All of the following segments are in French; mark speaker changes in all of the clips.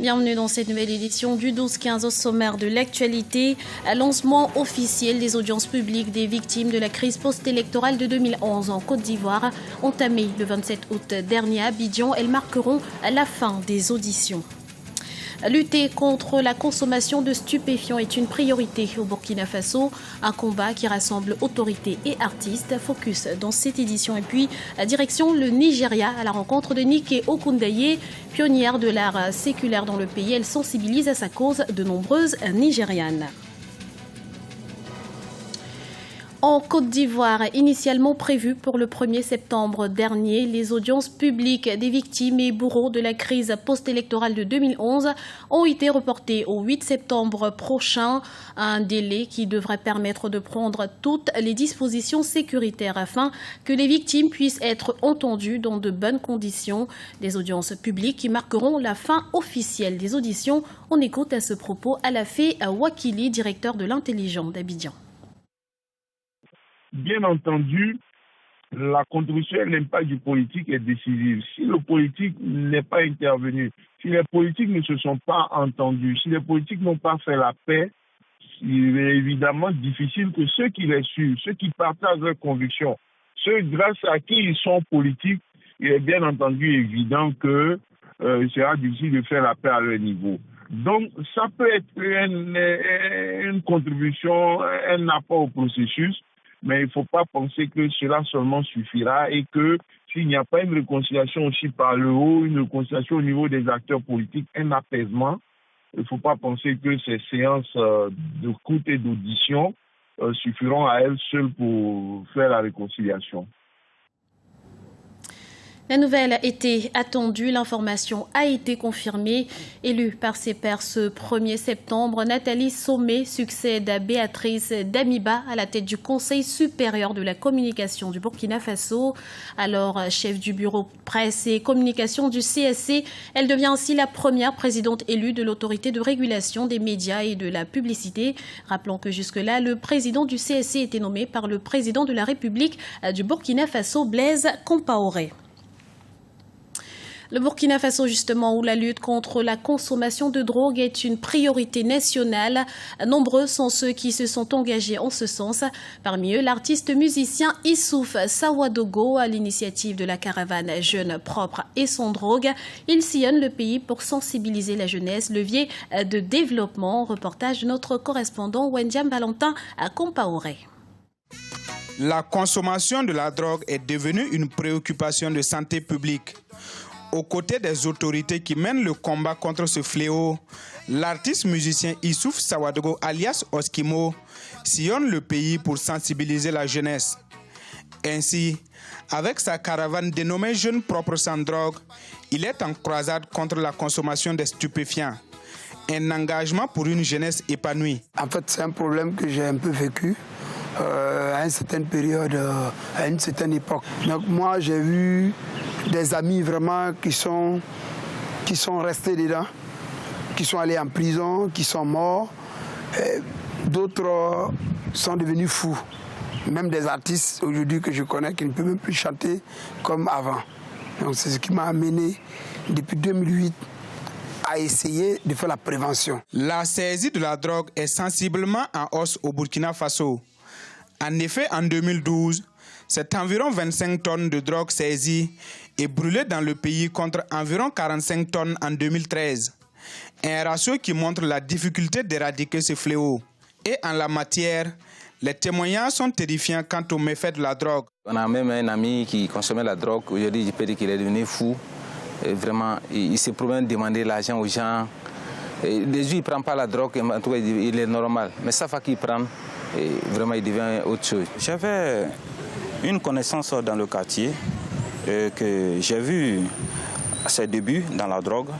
Speaker 1: Bienvenue dans cette nouvelle édition du 12-15 au sommaire de l'actualité. Lancement officiel des audiences publiques des victimes de la crise post-électorale de 2011 en Côte d'Ivoire. Entamées le 27 août dernier à Abidjan, elles marqueront la fin des auditions. Lutter contre la consommation de stupéfiants est une priorité au Burkina Faso. Un combat qui rassemble autorités et artistes. Focus dans cette édition. Et puis, direction le Nigeria à la rencontre de Nike Okundaye, pionnière de l'art séculaire dans le pays. Elle sensibilise à sa cause de nombreuses Nigérianes. En Côte d'Ivoire, initialement prévues pour le 1er septembre dernier, les audiences publiques des victimes et bourreaux de la crise post-électorale de 2011 ont été reportées au 8 septembre prochain, un délai qui devrait permettre de prendre toutes les dispositions sécuritaires afin que les victimes puissent être entendues dans de bonnes conditions. Des audiences publiques qui marqueront la fin officielle des auditions. On écoute à ce propos Alafé Wakili, directeur de l'intelligence d'Abidjan.
Speaker 2: Bien entendu, la contribution et l'impact du politique est décisif. Si le politique n'est pas intervenu, si les politiques ne se sont pas entendus, si les politiques n'ont pas fait la paix, il est évidemment difficile que ceux qui les suivent, ceux qui partagent leurs convictions, ceux grâce à qui ils sont politiques, il est bien entendu évident que il sera difficile de faire la paix à leur niveau. Donc, ça peut être une contribution, un apport au processus, mais il ne faut pas penser que cela seulement suffira et que s'il n'y a pas une réconciliation aussi par le haut, une réconciliation au niveau des acteurs politiques, un apaisement, il ne faut pas penser que ces séances d'écoute et d'audition suffiront à elles seules pour faire la réconciliation.
Speaker 1: La nouvelle était attendue, l'information a été confirmée. Élue par ses pairs ce 1er septembre, Nathalie Somé succède à Béatrice Damiba à la tête du Conseil supérieur de la communication du Burkina Faso. Alors chef du bureau presse et communication du CSC, elle devient ainsi la première présidente élue de l'autorité de régulation des médias et de la publicité. Rappelons que jusque-là, le président du CSC était nommé par le président de la République du Burkina Faso, Blaise Compaoré. Le Burkina Faso, justement, où la lutte contre la consommation de drogue est une priorité nationale. Nombreux sont ceux qui se sont engagés en ce sens. Parmi eux, l'artiste musicien Issouf Sawadogo, à l'initiative de la caravane Jeunes propres et sans drogue. Il sillonne le pays pour sensibiliser la jeunesse, levier de développement. Reportage de notre correspondant Wendiam Valentin à Compaoré.
Speaker 3: La consommation de la drogue est devenue une préoccupation de santé publique. Aux côtés des autorités qui mènent le combat contre ce fléau, l'artiste musicien Issouf Sawadogo alias Oskimo sillonne le pays pour sensibiliser la jeunesse. Ainsi, avec sa caravane dénommée Jeunes propres sans drogue, il est en croisade contre la consommation des stupéfiants. Un engagement pour une jeunesse épanouie.
Speaker 4: En fait, c'est un problème que j'ai un peu vécu à une certaine période, à une certaine époque. Donc moi, j'ai vu des amis vraiment qui sont restés dedans, qui sont allés en prison, qui sont morts. D'autres sont devenus fous. Même des artistes aujourd'hui que je connais qui ne peuvent même plus chanter comme avant. Donc c'est ce qui m'a amené depuis 2008 à essayer de faire la prévention.
Speaker 3: La saisie de la drogue est sensiblement en hausse au Burkina Faso. En effet, en 2012, c'est environ 25 tonnes de drogue saisies et brûlées dans le pays contre environ 45 tonnes en 2013. Un ratio qui montre la difficulté d'éradiquer ce fléau. Et en la matière, les témoignages sont terrifiants quant aux méfaits de la drogue.
Speaker 5: On a même un ami qui consommait la drogue. Aujourd'hui, je peux dire qu'il est devenu fou. Et vraiment, il se promène demander l'argent aux gens. Et les jours, il ne prend pas la drogue, en tout cas, il est normal. Mais ça fait qu'il prend, et vraiment, il devient autre chose.
Speaker 6: J'avais une connaissance dans le quartier que j'ai vu à ses débuts dans la drogue.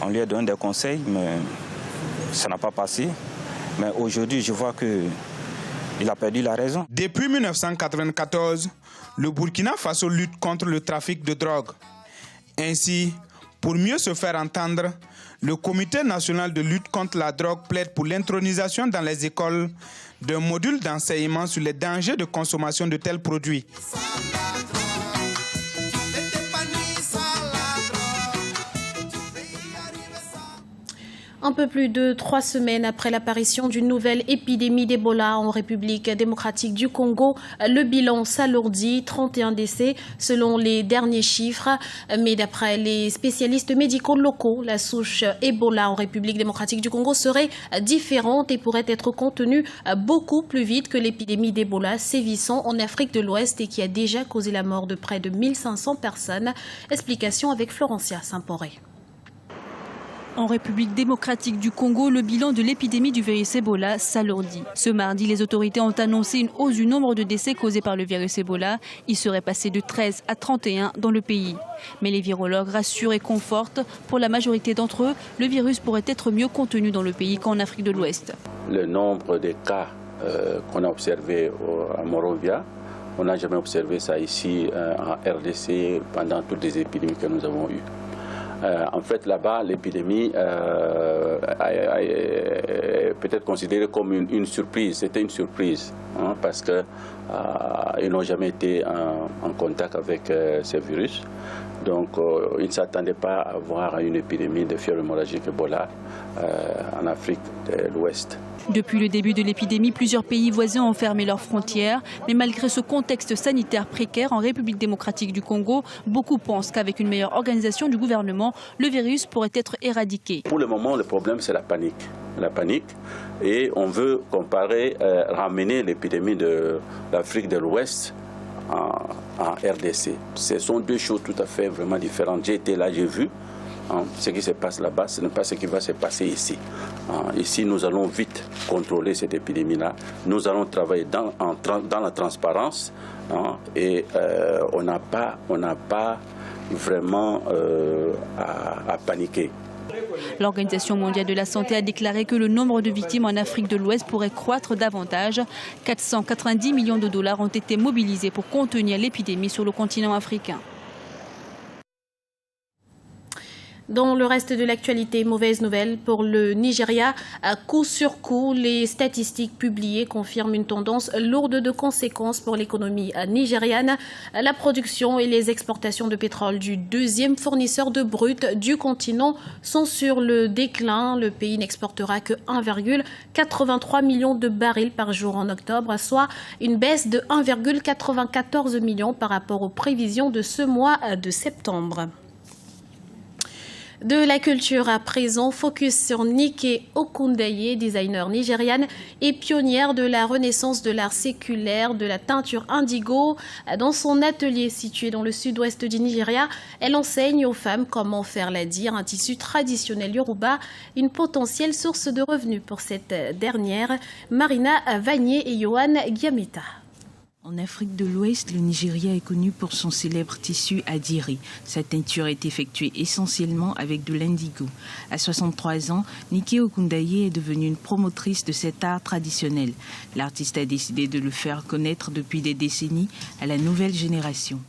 Speaker 6: On lui a donné des conseils, mais ça n'a pas passé. Mais aujourd'hui, je vois qu'il a perdu la raison.
Speaker 3: Depuis 1994, le Burkina Faso lutte contre le trafic de drogue. Ainsi, pour mieux se faire entendre, le Comité national de lutte contre la drogue plaide pour l'intronisation dans les écoles d'un module d'enseignement sur les dangers de consommation de tels produits.
Speaker 1: Un peu plus de 3 semaines après l'apparition d'une nouvelle épidémie d'Ebola en République démocratique du Congo, le bilan s'alourdit, 31 décès selon les derniers chiffres. Mais d'après les spécialistes médicaux locaux, la souche Ebola en République démocratique du Congo serait différente et pourrait être contenue beaucoup plus vite que l'épidémie d'Ebola sévissant en Afrique de l'Ouest et qui a déjà causé la mort de près de 1500 personnes. Explication avec Florencia Saint-Poré.
Speaker 7: En République démocratique du Congo, le bilan de l'épidémie du virus Ebola s'alourdit. Ce mardi, les autorités ont annoncé une hausse du nombre de décès causés par le virus Ebola. Il serait passé de 13 à 31 dans le pays. Mais les virologues rassurent et confortent. Pour la majorité d'entre eux, le virus pourrait être mieux contenu dans le pays qu'en Afrique de l'Ouest.
Speaker 8: Le nombre de cas qu'on a observé à Monrovia, on n'a jamais observé ça ici en RDC pendant toutes les épidémies que nous avons eues. En fait, là-bas, l'épidémie est peut-être considérée comme une surprise. C'était une surprise parce qu'ils n'ont jamais été en contact avec ce virus. Donc, ils ne s'attendaient pas à avoir une épidémie de fièvre hémorragique Ebola en Afrique de l'Ouest.
Speaker 7: Depuis le début de l'épidémie, plusieurs pays voisins ont fermé leurs frontières. Mais malgré ce contexte sanitaire précaire en République démocratique du Congo, beaucoup pensent qu'avec une meilleure organisation du gouvernement, le virus pourrait être éradiqué.
Speaker 8: Pour le moment, le problème, c'est la panique. La panique. Et on veut ramener l'épidémie de l'Afrique de l'Ouest en RDC. Ce sont deux choses tout à fait vraiment différentes. J'ai été là, j'ai vu. Ce qui se passe là-bas, ce n'est pas ce qui va se passer ici. Ici, nous allons vite contrôler cette épidémie-là. Nous allons travailler dans la transparence et on n'a pas vraiment à paniquer.
Speaker 7: L'Organisation mondiale de la santé a déclaré que le nombre de victimes en Afrique de l'Ouest pourrait croître davantage. 490 millions de dollars ont été mobilisés pour contenir l'épidémie sur le continent africain.
Speaker 1: Dans le reste de l'actualité, mauvaise nouvelle pour le Nigeria. Coup sur coup, les statistiques publiées confirment une tendance lourde de conséquences pour l'économie nigériane. La production et les exportations de pétrole du deuxième fournisseur de brut du continent sont sur le déclin. Le pays n'exportera que 1,83 million de barils par jour en octobre, soit une baisse de 1,94 million par rapport aux prévisions de ce mois de septembre. De la culture à présent, focus sur Nike Okundaye, designer nigériane et pionnière de la renaissance de l'art séculaire de la teinture indigo. Dans son atelier situé dans le sud-ouest du Nigeria, elle enseigne aux femmes comment faire la dire, un tissu traditionnel yoruba, une potentielle source de revenus pour cette dernière. Marina Vanier et Johan Giameta.
Speaker 9: En Afrique de l'Ouest, le Nigeria est connu pour son célèbre tissu adiri. Sa teinture est effectuée essentiellement avec de l'indigo. À 63 ans, Nike Okundaye est devenue une promotrice de cet art traditionnel. L'artiste a décidé de le faire connaître depuis des décennies à la nouvelle génération.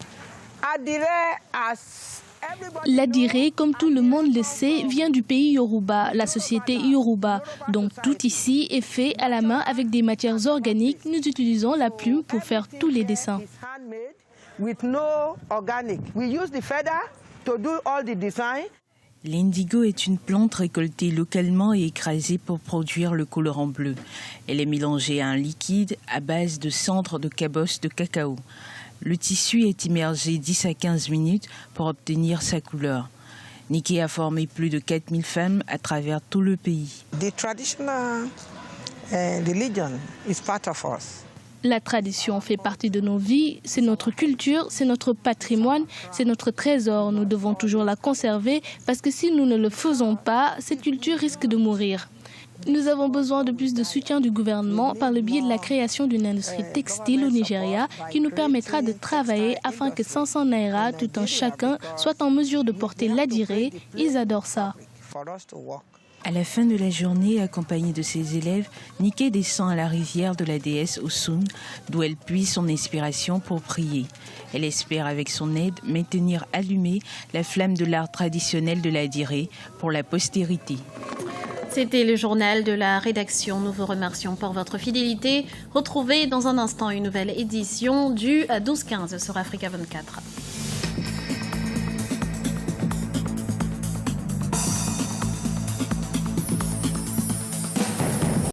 Speaker 10: L'adiré, comme tout le monde le sait, vient du pays Yoruba, la société Yoruba. Donc tout ici est fait à la main avec des matières organiques. Nous utilisons la plume pour faire tous les dessins.
Speaker 9: L'indigo est une plante récoltée localement et écrasée pour produire le colorant bleu. Elle est mélangée à un liquide à base de cendres de cabosse de cacao. Le tissu est immergé 10 à 15 minutes pour obtenir sa couleur. Nike a formé plus de 4000 femmes à travers tout le pays.
Speaker 10: La tradition fait partie de nos vies, c'est notre culture, c'est notre patrimoine, c'est notre trésor. Nous devons toujours la conserver parce que si nous ne le faisons pas, cette culture risque de mourir. Nous avons besoin de plus de soutien du gouvernement par le biais de la création d'une industrie textile au Nigeria qui nous permettra de travailler afin que 500 naira, tout un chacun, soit en mesure de porter l'adiré. Ils adorent ça.
Speaker 9: À la fin de la journée, accompagnée de ses élèves, Nike descend à la rivière de la déesse Osun, d'où elle puise son inspiration pour prier. Elle espère avec son aide maintenir allumée la flamme de l'art traditionnel de l'adiré pour la postérité.
Speaker 1: C'était le journal de la rédaction. Nous vous remercions pour votre fidélité. Retrouvez dans un instant une nouvelle édition du 12-15 sur Africa 24.